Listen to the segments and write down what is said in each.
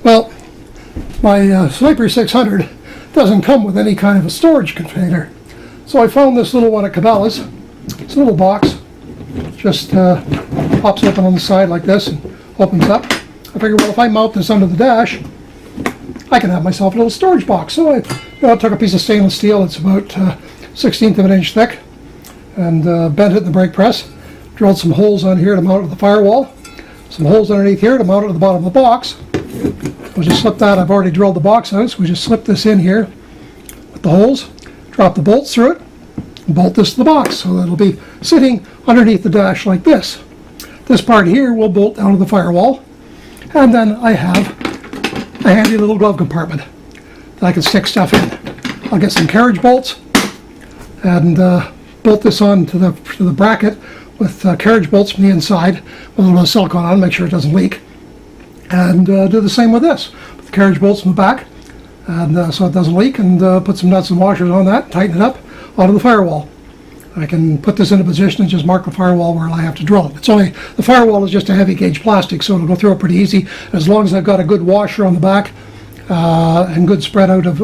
Well, my Sniper 600 doesn't come with any kind of a storage container. So I found this little one at Cabelas. It's a little box. Just pops open on the side like this and opens up. I figured, well, if I mount this under the dash, I can have myself a little storage box. So I took a piece of stainless steel that's about 1/16 of an inch thick and bent it in the brake press. Drilled some holes on here to mount it to the firewall. Some holes underneath here to mount it to the bottom of the box. We'll just slip that. I've already drilled the box out, so we just slip this in here with the holes, drop the bolts through it, and bolt this to the box. So it'll be sitting underneath the dash like this. This part here will bolt down to the firewall. And then I have a handy little glove compartment that I can stick stuff in. I'll get some carriage bolts and bolt this on to the bracket with carriage bolts from the inside with a little bit of silicone on, make sure it doesn't leak. And do the same with this. Put the carriage bolts from the back and so it doesn't leak, and put some nuts and washers on that, tighten it up onto the firewall. I can put this into position and just mark the firewall where I have to drill it. The firewall is just a heavy gauge plastic, so it'll go through it pretty easy. As long as I've got a good washer on the back and good spread out of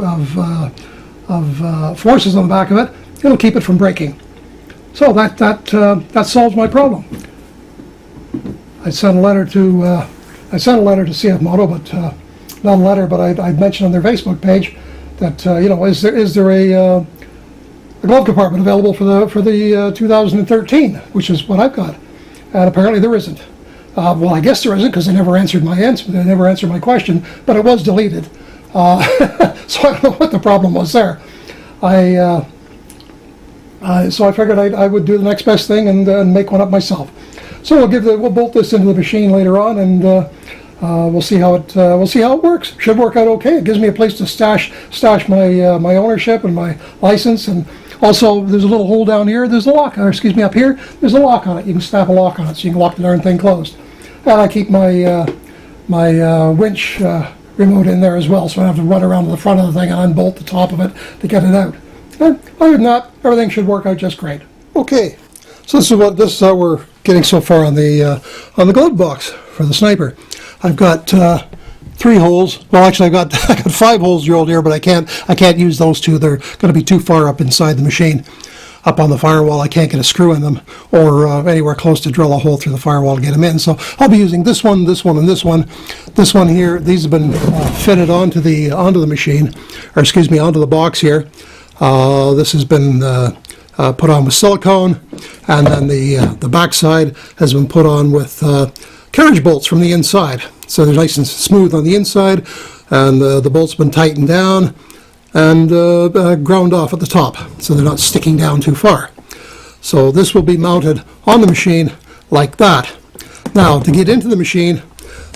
forces on the back of it, it'll keep it from breaking. So that solves my problem. I sent a letter to CFMoto, but not a letter, but I mentioned on their Facebook page that is there a glove compartment available for the 2013, which is what I've got, and apparently there isn't. Well, I guess there isn't because they never answered my question, but it was deleted. So I don't know what the problem was there. So I figured I would do the next best thing and make one up myself. So we'll bolt this into the machine later on, and we'll see how it works. Should work out okay. It gives me a place to stash my ownership and my license, and also there's a little hole down here. There's a lock, or excuse me, up here. There's a lock on it. You can snap a lock on it, so you can lock the darn thing closed. And I keep my winch remote in there as well, so I don't have to run around to the front of the thing and unbolt the top of it to get it out. And other than that, everything should work out just great. Okay, so this is how we're getting so far on the glove box for the Sniper. I've got 3 holes. Well, actually, I got 5 holes drilled here, but I can't use those 2. They're going to be too far up inside the machine, up on the firewall. I can't get a screw in them, or anywhere close to drill a hole through the firewall to get them in. So I'll be using this one, this one, and this one. This one here. These have been fitted onto the machine, or excuse me, onto the box here. This has been put on with silicone, and then the back side has been put on with carriage bolts from the inside. So they're nice and smooth on the inside, and the bolts have been tightened down and ground off at the top, so they're not sticking down too far. So this will be mounted on the machine like that. Now, to get into the machine,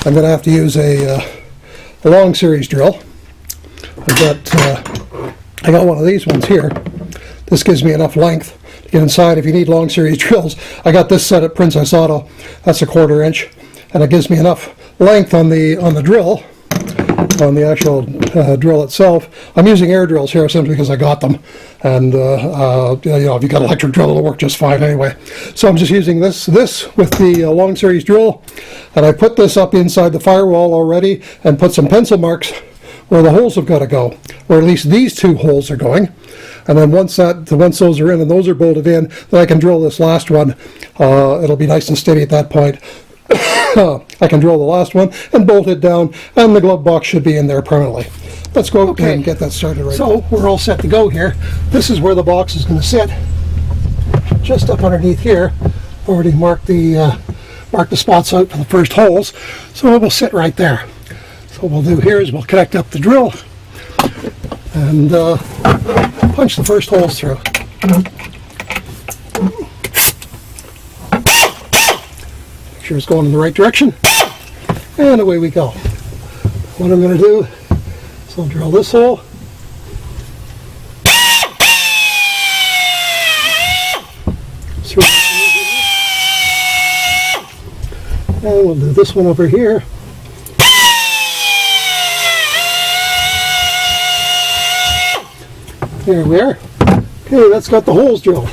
I'm going to have to use a long series drill. I got one of these ones here. This gives me enough length to get inside. If you need long series drills, I got this set at Princess Auto. That's a 1/4 inch, and it gives me enough length on the drill, on the actual drill itself. I'm using air drills here simply because I got them, and if you got electric drill, it'll work just fine anyway. So I'm just using this with the long series drill, and I put this up inside the firewall already, and put some pencil marks where the holes have got to go, or at least these 2 holes are going. And then once those are in and those are bolted in, then I can drill this last one. It'll be nice and steady at that point. I can drill the last one and bolt it down, and the glove box should be in there permanently. Let's go and get that started right now. So we're all set to go here. This is where the box is going to sit, just up underneath here. Already marked the spots out for the first holes, so it will sit right there. So what we'll do here is we'll connect up the drill and punch the first holes through. Make sure it's going in the right direction, and away we go. What I'm going to do is I'll drill this hole. And we'll do this one over here. There we are. Okay, that's got the holes drilled.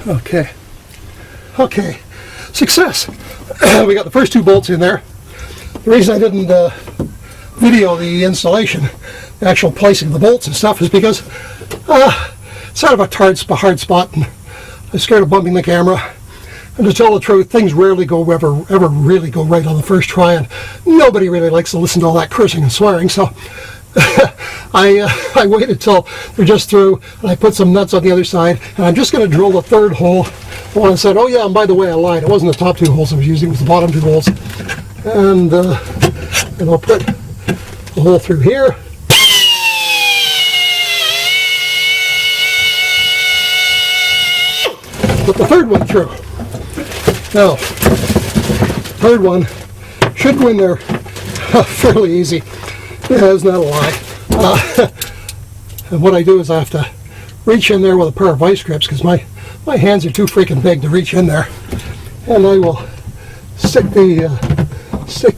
Okay. Okay. Success. we got the first 2 bolts in there. The reason I didn't video the installation, the actual placing of the bolts and stuff, is because it's sort of a hard spot, and I'm scared of bumping the camera. And to tell the truth, things rarely ever really go right on the first try, and nobody really likes to listen to all that cursing and swearing, so I waited till they're just through, and I put some nuts on the other side, and I'm just going to drill the 3rd hole. The one I said, oh yeah, and by the way, I lied. It wasn't the top 2 holes I was using, it was the bottom 2 holes. And I'll put the hole through here. Put the 3rd one through. Now, the 3rd one should go in there fairly easy. Yeah, it's not a lie. And what I do is I have to reach in there with a pair of vice grips, because my hands are too freaking big to reach in there. And I will stick the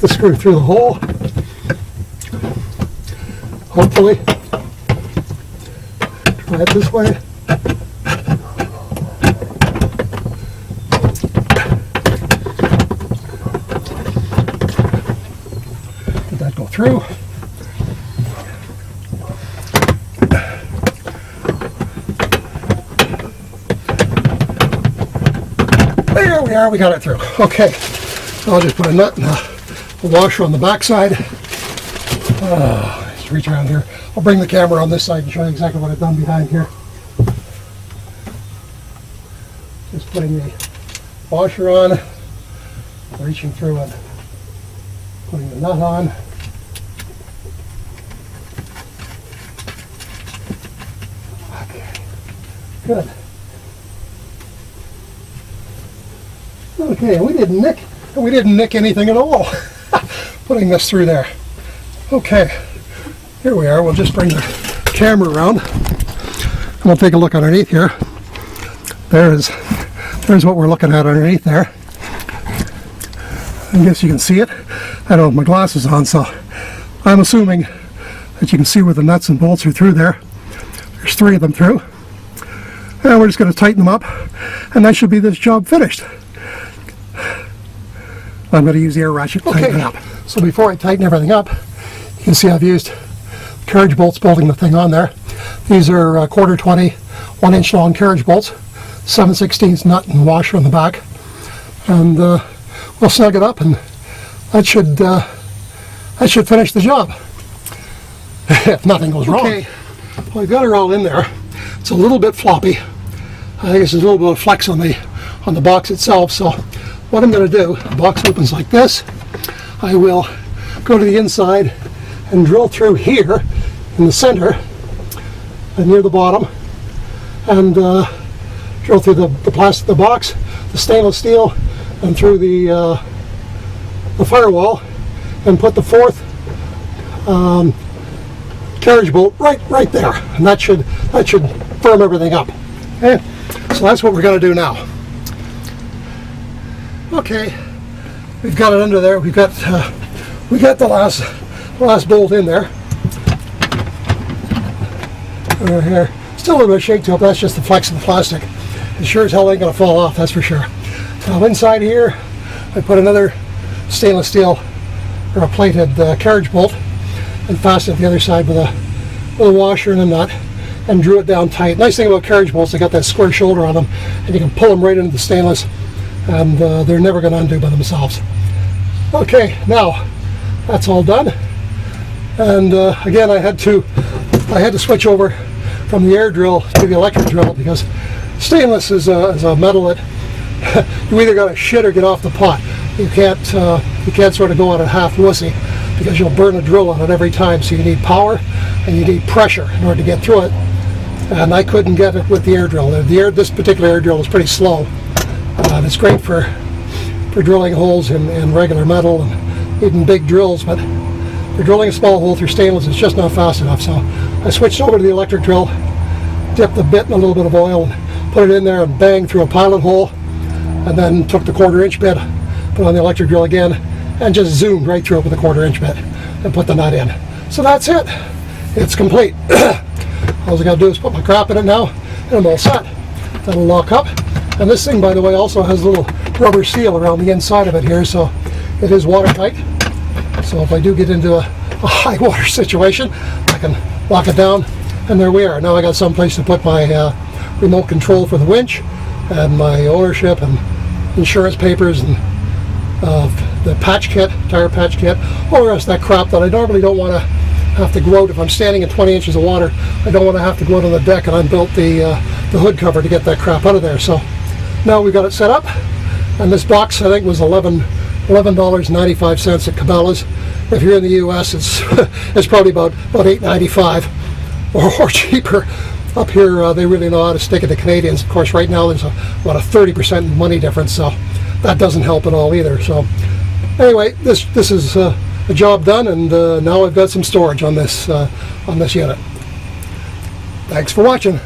screw through the hole. Hopefully. Try it this way. Let that go through. There we are, we got it through. Okay, so I'll just put a nut and a washer on the back side. Just reach around here. I'll bring the camera on this side and show you exactly what I've done behind here. Just putting the washer on, reaching through and putting the nut on. Okay, good. Okay, we didn't nick anything at all putting this through there. Okay, here we are. We'll just bring the camera around and we'll take a look underneath here. There's what we're looking at underneath there. I guess you can see it. I don't have my glasses on, so I'm assuming that you can see where the nuts and bolts are through there. There's 3 of them through. And we're just going to tighten them up, and that should be this job finished. I'm going to use the air ratchet to tighten it up. So before I tighten everything up, you can see I've used carriage bolts bolting the thing on there. These are quarter 20, 1 inch long carriage bolts, 7/16 nut and washer on the back. And we'll snug it up, and that should finish the job. If nothing goes wrong. Okay, well, I've got her all in there. It's a little bit floppy. I think there's a little bit of flex on the box itself, so what I'm going to do, the box opens like this. I will go to the inside and drill through here in the center and near the bottom, and drill through the plastic, the box, the stainless steel, and through the firewall, and put the 4th carriage bolt right there, and that should firm everything up. Okay, so that's what we're going to do now. Okay, we've got it under there. We got the last bolt in there. Here, still a little bit of shake to it, but that's just the flex of the plastic. It sure as hell ain't gonna fall off, that's for sure. Now inside here, I put another stainless steel or a plated carriage bolt, and fastened it the other side with a washer and a nut, and drew it down tight. Nice thing about carriage bolts, they got that square shoulder on them, and you can pull them right into the stainless, and they're never going to undo by themselves. Okay, now that's all done, and again I had to switch over from the air drill to the electric drill, because stainless is a metal that you either got to shit or get off the pot. You can't sort of go on it half wussy, because you'll burn a drill on it every time. So you need power and you need pressure in order to get through it, and I couldn't get it with the air drill. This particular air drill is pretty slow. It's great for drilling holes in regular metal and even big drills, but for drilling a small hole through stainless, it's just not fast enough. So I switched over to the electric drill, dipped the bit in a little bit of oil, and put it in there and banged through a pilot hole, and then took the 1/4 inch bit, put it on the electric drill again, and just zoomed right through it with a 1/4 inch bit and put the nut in. So that's it. It's complete. All I got to do is put my crap in it now, and I'm all set. That'll lock up. And this thing, by the way, also has a little rubber seal around the inside of it here, so it is watertight. So if I do get into a high water situation, I can lock it down, and there we are. Now I got some place to put my remote control for the winch, and my ownership and insurance papers, and the patch kit, tire patch kit, all the rest of that crap that I normally don't want to have to go out. If I'm standing in 20 inches of water, I don't want to have to go out on the deck and unbolt the hood cover to get that crap out of there. So now we've got it set up, and this box I think was $11.95 at Cabelas. If you're in the US, it's probably about $8.95 or cheaper. Up here, they really know how to stick it to Canadians. Of course, right now there's about a 30% money difference, so that doesn't help at all either. So anyway, this is a job done, and now I've got some storage on this unit. Thanks for watching.